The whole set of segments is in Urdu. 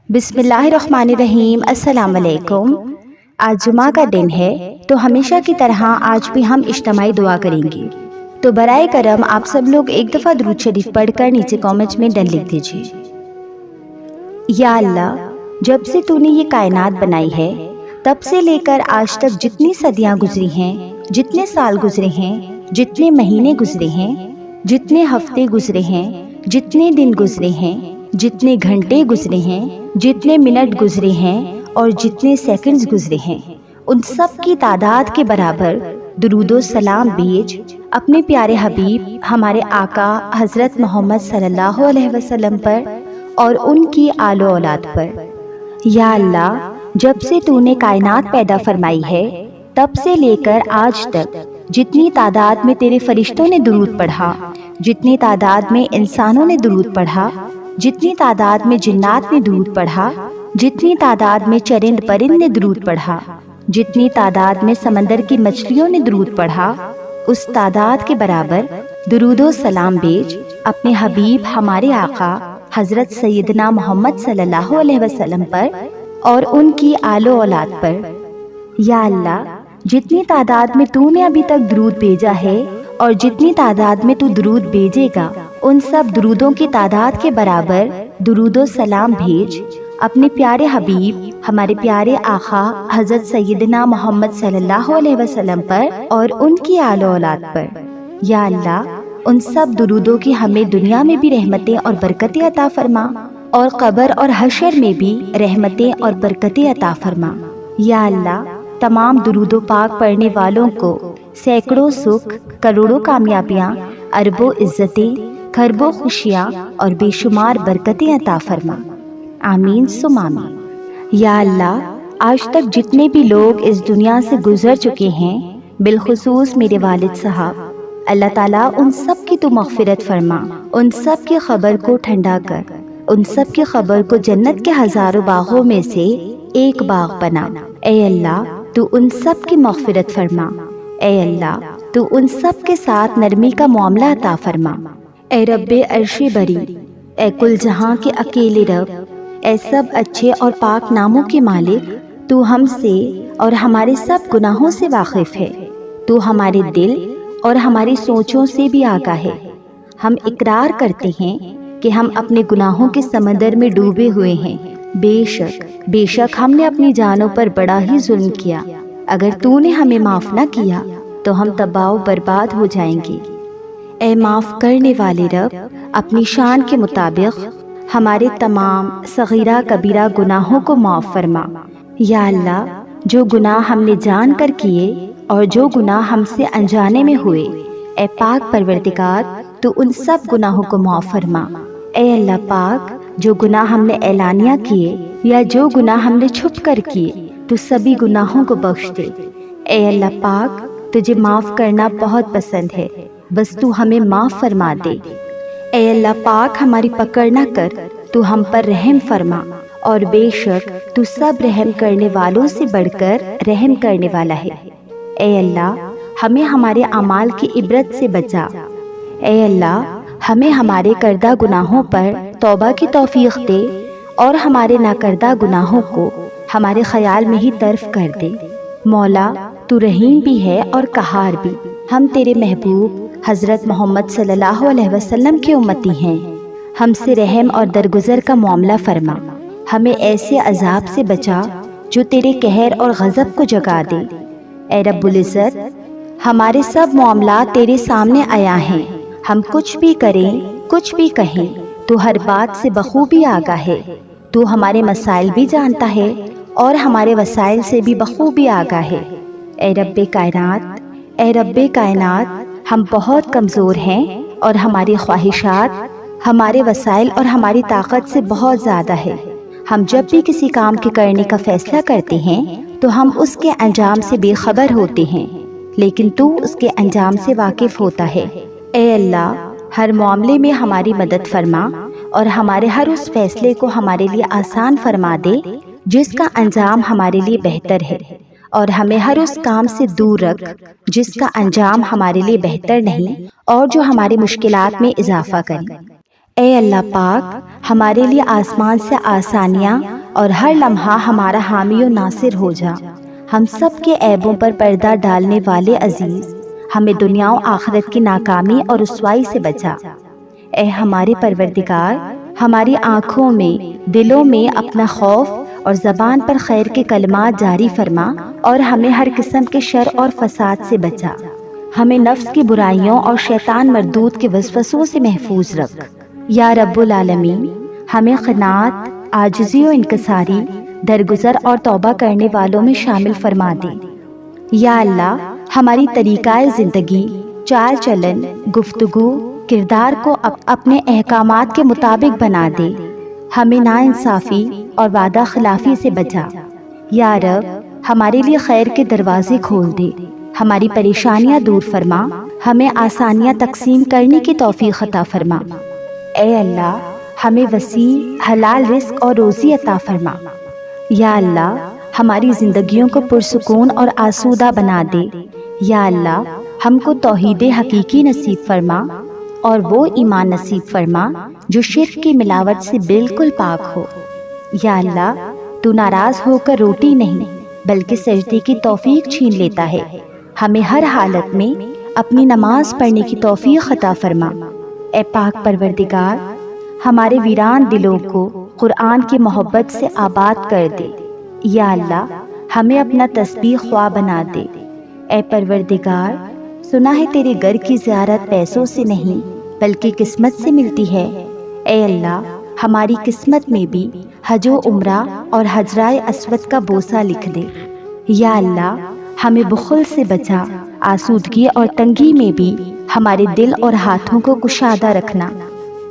بسم اللہ الرحمن الرحیم۔ السلام علیکم۔ آج جمعہ کا دن ہے تو ہمیشہ کی طرح آج بھی ہم اجتماعی دعا کریں گے، تو برائے کرم آپ سب لوگ ایک دفعہ درود شریف پڑھ کر نیچے کامنٹ میں ڈن لکھ دیجیے۔ یا اللہ، جب سے تو نے یہ کائنات بنائی ہے تب سے لے کر آج تک جتنی صدیاں گزری ہیں، جتنے سال گزرے ہیں، جتنے مہینے گزرے ہیں، جتنے ہفتے گزرے ہیں، جتنے دن گزرے ہیں، جتنے گھنٹے گزرے ہیں، جتنے منٹ گزرے ہیں اور جتنے سیکنڈز گزرے ہیں، ان سب کی تعداد کے برابر درود و سلام بھیج اپنے پیارے حبیب ہمارے آقا حضرت محمد صلی اللہ علیہ وسلم پر اور ان کی آل و اولاد پر۔ یا اللہ، جب سے تو نے کائنات پیدا فرمائی ہے تب سے لے کر آج تک جتنی تعداد میں تیرے فرشتوں نے درود پڑھا، جتنی تعداد میں انسانوں نے درود پڑھا، جتنی تعداد میں جنات نے درود پڑھا، جتنی تعداد میں چرند پرند نے درود پڑھا، جتنی تعداد میں سمندر کی مچھلیوں نے درود پڑھا، اس تعداد کے برابر درود و سلام بھیج اپنے حبیب ہمارے آقا حضرت سیدنا محمد صلی اللہ علیہ وسلم پر اور ان کی آل و اولاد پر۔ یا اللہ، جتنی تعداد میں تو نے ابھی تک درود بھیجا ہے اور جتنی تعداد میں تو درود بھیجے گا، ان سب درودوں کی تعداد کے برابر درود و سلام بھیج اپنے پیارے حبیب ہمارے پیارے آقا حضرت سیدنا محمد صلی اللہ علیہ وسلم پر اور ان کی آل و اولاد پر۔ یا اللہ، ان سب درودوں کی ہمیں دنیا میں بھی رحمتیں اور برکتیں عطا فرما اور قبر اور حشر میں بھی رحمتیں اور برکتیں عطا فرما۔ یا اللہ، تمام درود و پاک پڑھنے والوں کو سینکڑوں سکھ، کروڑوں کامیابیاں، اربوں عزتیں، کھربوں خوشیاں اور بے شمار برکتیں عطا فرما۔ آمین ثم آمین۔ یا اللہ، آج تک جتنے بھی لوگ اس دنیا سے گزر چکے ہیں، بالخصوص میرے والد صاحب، اللہ تعالیٰ ان سب کی تو مغفرت فرما، ان سب کی قبر کو ٹھنڈا کر، ان سب کی قبر کو جنت کے ہزاروں باغوں میں سے ایک باغ بنا۔ اے اللہ، تو ان سب کی مغفرت فرما۔ اے اللہ، تو ان سب کے ساتھ نرمی کا معاملہ عطا فرما۔ اے رب عرش بری، اے کل جہاں کے اکیلے رب، اے سب اچھے اور پاک ناموں کے مالک، تو ہم سے اور ہمارے سب گناہوں سے واقف ہے، تو ہمارے دل اور ہماری سوچوں سے بھی آگاہ ہے۔ ہم اقرار کرتے ہیں کہ ہم اپنے گناہوں کے سمندر میں ڈوبے ہوئے ہیں۔ بے شک ہم نے اپنی جانوں پر بڑا ہی ظلم کیا۔ اگر تو نے ہمیں معاف نہ کیا تو ہم تباہ و برباد ہو جائیں گے۔ اے معاف کرنے والے رب، اپنی شان کے مطابق ہمارے تمام صغیرہ کبیرہ گناہوں کو معاف فرما۔ یا اللہ، جو گناہ ہم نے جان کر کیے اور جو گناہ ہم سے انجانے میں ہوئے، اے پاک پروردگار، تو ان سب گناہوں کو معاف فرما۔ اے اللہ پاک، جو گناہ ہم نے اعلانیہ کیے یا جو گناہ ہم نے چھپ کر کیے، تو سبھی گناہوں کو بخش دے۔ اے اللہ پاک، تجھے معاف کرنا بہت پسند ہے، بس تو ہمیں معاف فرما دے۔ اے اللہ پاک، ہماری پکڑ نہ کر، تو ہم پر رحم فرما، اور بے شک تو سب رحم کرنے والوں سے بڑھ کر رحم کرنے والا ہے۔ اے اللہ، ہمیں ہمارے اعمال کی عبرت سے بچا۔ اے اللہ، ہمیں ہمارے کردہ گناہوں پر توبہ کی توفیق دے اور ہمارے ناکردہ گناہوں کو ہمارے خیال میں ہی طرف کر دے۔ مولا، تو رحیم بھی ہے اور قہار بھی۔ ہم تیرے محبوب حضرت محمد صلی اللہ علیہ وسلم کے امتی ہیں، ہم سے رحم اور درگزر کا معاملہ فرما۔ ہمیں ایسے عذاب سے بچا جو تیرے قہر اور غضب کو جگا دے۔ اے رب العزت، ہمارے سب معاملات تیرے سامنے آیا ہیں، ہم کچھ بھی کریں، کچھ بھی کہیں، تو ہر بات سے بخوبی آگاہ ہے۔ تو ہمارے مسائل بھی جانتا ہے اور ہمارے وسائل سے بھی بخوبی آگاہ ہے۔ اے رب کائنات، اے رب کائنات، ہم بہت کمزور ہیں اور ہماری خواہشات ہمارے وسائل اور ہماری طاقت سے بہت زیادہ ہے۔ ہم جب بھی کسی کام کے کرنے کا فیصلہ کرتے ہیں تو ہم اس کے انجام سے بے خبر ہوتے ہیں، لیکن تو اس کے انجام سے واقف ہوتا ہے۔ اے اللہ، ہر معاملے میں ہماری مدد فرما اور ہمارے ہر اس فیصلے کو ہمارے لیے آسان فرما دے جس کا انجام ہمارے لیے بہتر ہے، اور ہمیں ہر اس کام سے دور رکھ جس کا انجام ہمارے لیے بہتر نہیں اور جو ہماری مشکلات میں اضافہ کرے۔ اے اللہ پاک، ہمارے لیے آسمان سے آسانیاں اور ہر لمحہ ہمارا حامی و ناصر ہو جا۔ ہم سب کے عیبوں پر پردہ ڈالنے والے عزیز، ہمیں دنیا و آخرت کی ناکامی اور رسوائی سے بچا۔ اے ہمارے پروردگار، ہماری آنکھوں میں، دلوں میں اپنا خوف اور زبان پر خیر کے کلمات جاری فرما، اور ہمیں ہر قسم کے شر اور فساد سے بچا۔ ہمیں نفس کی برائیوں اور شیطان مردود کے وسوسوں سے محفوظ رکھ۔ یا رب العالمین، ہمیں قناعت، عاجزی و انکساری، درگزر اور توبہ کرنے والوں میں شامل فرما دے۔ یا اللہ، ہماری طریقہ زندگی، چال چلن، گفتگو، کردار کو اپنے احکامات کے مطابق بنا دے۔ ہمیں ناانصافی اور وعدہ خلافی سے بچا۔ یا رب، ہمارے لیے خیر کے دروازے کھول دے، ہماری پریشانیاں دور فرما، ہمیں آسانیاں تقسیم کرنے کی توفیق عطا فرما۔ اے اللہ، ہمیں وسیع حلال رزق اور روزی عطا فرما۔ یا اللہ، ہماری زندگیوں کو پرسکون اور آسودہ بنا دے۔ یا اللہ، ہم کو توحید حقیقی نصیب فرما، اور وہ ایمان نصیب فرما جو شرک کی ملاوٹ سے بالکل پاک ہو۔ یا اللہ، تو ناراض ہو کر روٹی نہیں بلکہ سجدے کی توفیق چھین لیتا ہے۔ ہمیں ہر حالت میں اپنی نماز پڑھنے کی توفیق عطا فرما۔ اے پاک پروردگار، ہمارے ویران دلوں کو قرآن کی محبت سے آباد کر دے۔ یا اللہ، ہمیں اپنا تسبیح خواہ بنا دے۔ اے پروردگار، سنا ہے تیرے گھر کی زیارت پیسوں سے نہیں بلکہ قسمت سے ملتی ہے۔ اے اللہ، ہماری قسمت میں بھی حج و عمرہ اور حجرہ اسود کا بوسہ لکھ دے۔ یا اللہ، ہمیں بخل سے بچا، آسودگی اور تنگی میں بھی ہمارے دل اور ہاتھوں کو کشادہ رکھنا۔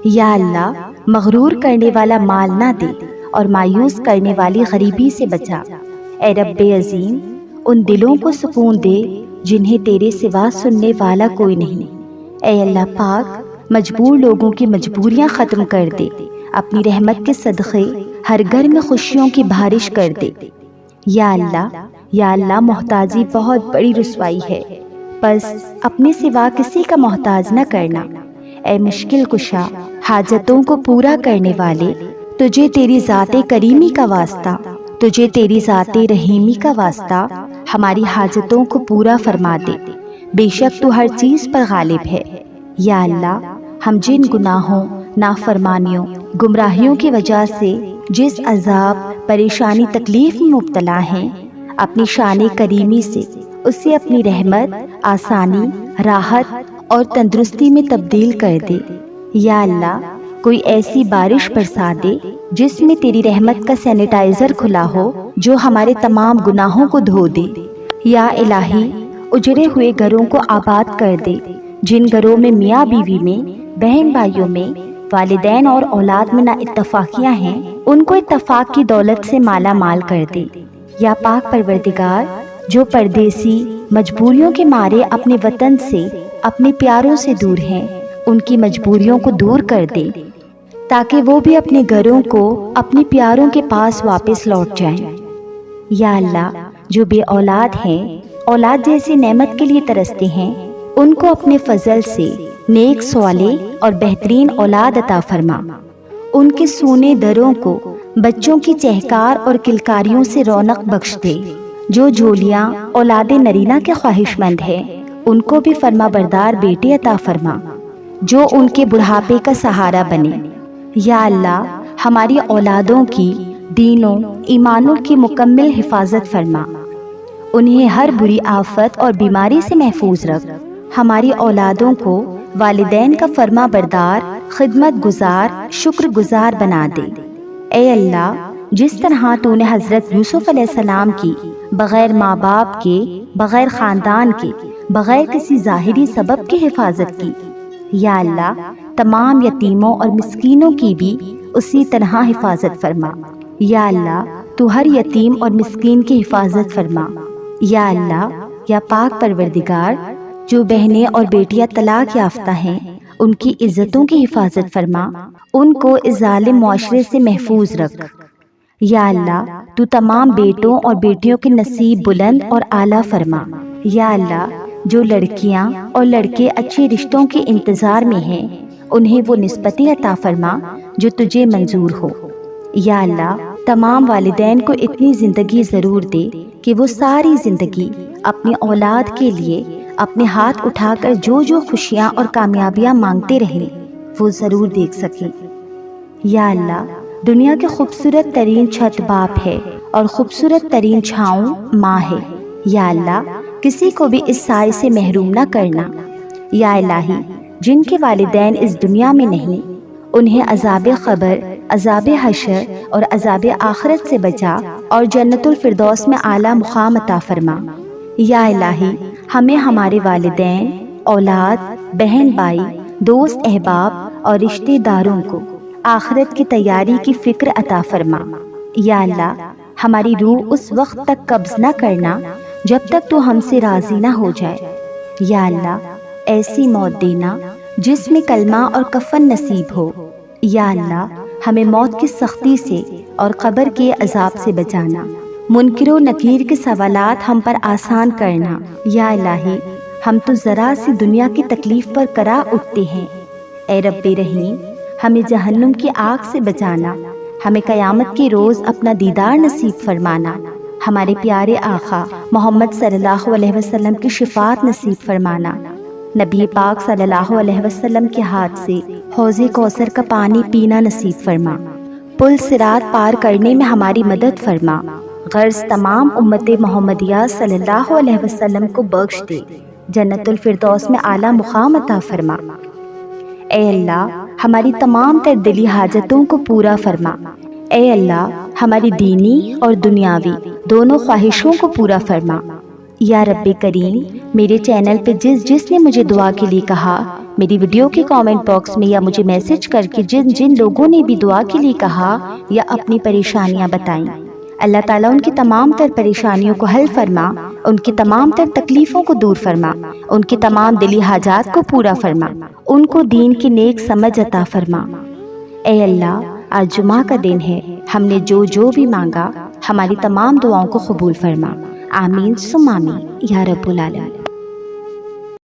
یا اللہ، مغرور کرنے والا مال نہ دے اور مایوس کرنے والی غریبی سے بچا۔ اے رب عظیم، ان دلوں کو سکون دے جنہیں تیرے سوا سننے والا کوئی نہیں۔ اے اللہ پاک، مجبور لوگوں کی مجبوریاں ختم کر دے، اپنی رحمت کے صدقے ہر گھر میں خوشیوں کی بارش کر دے۔ یا اللہ، محتاجی بہت بڑی رسوائی ہے، بس اپنے سوا کسی کا محتاج نہ کرنا۔ اے مشکل کشا، حاجتوں کو پورا کرنے والے، تجھے تیری ذات کریمی کا واسطہ، تجھے تیری ذات رحیمی کا واسطہ ہماری حاجتوں کو پورا فرما دے، بے شک تو ہر چیز پر غالب ہے۔ یا اللہ، ہم جن گناہوں، نافرمانیوں، گمراہیوں کی وجہ سے جس عذاب، پریشانی، تکلیف میں مبتلا ہیں، اپنی شان کریمی سے اسے اپنی رحمت، آسانی، راحت اور تندرستی میں تبدیل کر دے۔ یا اللہ، کوئی ایسی بارش برسا دے جس میں تیری رحمت کا سینیٹائزر کھلا ہو جو ہمارے تمام گناہوں کو دھو دے۔ یا الہی، اجڑے ہوئے گھروں کو آباد کر دے، جن گھروں میں میاں بیوی میں، بہن بھائیوں میں، والدین اور اولاد میں نا اتفاقیاں ہیں، ان کو اتفاق کی دولت سے مالا مال کر دے۔ یا پاک پروردگار، جو پردیسی مجبوریوں کے مارے اپنے وطن سے، اپنے پیاروں سے دور ہیں، ان کی مجبوریوں کو دور کر دے تاکہ وہ بھی اپنے گھروں کو اپنے پیاروں کے پاس واپس لوٹ جائیں۔ یا اللہ، جو بے اولاد ہیں، اولاد جیسی نعمت کے لیے ترستے ہیں، ان کو اپنے فضل سے نیک صالح اور بہترین اولاد عطا فرما۔ ان کے سونے دروں کو بچوں کی چہکار اور کلکاریوں سے رونق بخش دے۔ جو جھولیاں اولاد نرینہ کے خواہش مند ہیں، ان کو بھی فرما بردار بیٹے عطا فرما جو ان کے بڑھاپے کا سہارا بنے۔ یا اللہ، ہماری اولادوں کی دینوں، ایمانوں کی مکمل حفاظت فرما، انہیں ہر بری آفت اور بیماری سے محفوظ رکھ۔ ہماری اولادوں کو والدین کا فرما بردار، خدمت گزار، شکر گزار بنا دے۔ اے اللہ، جس طرح تو نے حضرت یوسف علیہ السلام کی بغیر ماں باپ کے، بغیر خاندان کے، بغیر کسی ظاہری سبب کی حفاظت کی، یا اللہ، تمام یتیموں اور مسکینوں کی بھی اسی طرح حفاظت فرما۔ یا اللہ، تو ہر یتیم اور مسکین کی حفاظت فرما۔ یا اللہ، یا پاک پروردگار، جو بہنیں اور بیٹیاں طلاق یافتہ ہیں، ان کی عزتوں کی حفاظت فرما، ان کو اس ظالم معاشرے سے محفوظ رکھ۔ یا اللہ، تو تمام بیٹوں اور بیٹیوں کے نصیب بلند اور اعلیٰ فرما۔ یا اللہ، جو لڑکیاں اور لڑکے اچھے رشتوں کے انتظار میں ہیں، انہیں وہ نسبتیں عطا فرما جو تجھے منظور ہو۔ یا اللہ، تمام والدین کو اتنی زندگی ضرور دے کہ وہ ساری زندگی اپنی اولاد کے لیے اپنے ہاتھ اٹھا کر جو جو خوشیاں اور کامیابیاں مانگتے رہیں وہ ضرور دیکھ سکیں۔ یا اللہ، دنیا کے خوبصورت ترین چھت باپ ہے اور خوبصورت ترین چھاؤں ماں ہے۔ یا اللہ، کسی کو بھی اس سائے سے محروم نہ کرنا۔ یا الہی، جن کے والدین اس دنیا میں نہیں، انہیں عذاب قبر، عذاب حشر اور عذاب آخرت سے بچا اور جنت الفردوس میں اعلیٰ مقام عطا فرما۔ یا الہی، ہمیں ہمارے والدین، اولاد، بہن بھائی، دوست احباب اور رشتہ داروں کو آخرت کی تیاری کی فکر عطا فرما۔ یا اللہ، ہماری روح اس وقت تک قبض نہ کرنا جب تک تو ہم سے راضی نہ ہو جائے۔ یا اللہ، ایسی موت دینا جس میں کلمہ اور کفن نصیب ہو۔ یا اللہ، ہمیں موت کی سختی سے اور قبر کے عذاب سے بچانا، منکر و نکیر کے سوالات ہم پر آسان کرنا۔ یا الہی، ہم تو ذرا سی دنیا کی تکلیف پر کرا اٹھتے ہیں۔ اے رب رحیم، ہمیں جہنم کی آگ سے بچانا، ہمیں قیامت کے روز اپنا دیدار نصیب فرمانا، ہمارے پیارے آقا محمد صلی اللہ علیہ وسلم کی شفاعت نصیب فرمانا، نبی پاک صلی اللہ علیہ وسلم کے ہاتھ سے حوض کوثر کا پانی پینا نصیب فرما، پل صراط پار کرنے میں ہماری مدد فرما، غرض تمام امت محمدیہ صلی اللہ علیہ وسلم کو بخش دے، جنت الفردوس میں اعلیٰ مقام عطا فرما۔ اے اللہ، ہماری تمام تر دلی حاجتوں کو پورا فرما۔ اے اللہ، ہماری دینی اور دنیاوی دونوں خواہشوں کو پورا فرما۔ یا رب کریم، میرے چینل پہ جس نے مجھے دعا کے لیے کہا، میری ویڈیو کے کامنٹ باکس میں یا مجھے میسج کر کے جن لوگوں نے بھی دعا کے لیے کہا یا اپنی پریشانیاں بتائیں، اللہ تعالیٰ ان کی تمام تر پریشانیوں کو حل فرما، ان کی تمام تر تکلیفوں کو دور فرما، ان کی تمام دلی حاجات کو پورا فرما، ان کو دین کی نیک سمجھ عطا فرما۔ اے اللہ، آج جمعہ کا دن ہے، ہم نے جو بھی مانگا ہماری تمام دعاؤں کو قبول فرما۔ آمین ثم آمین یا رب العالمین۔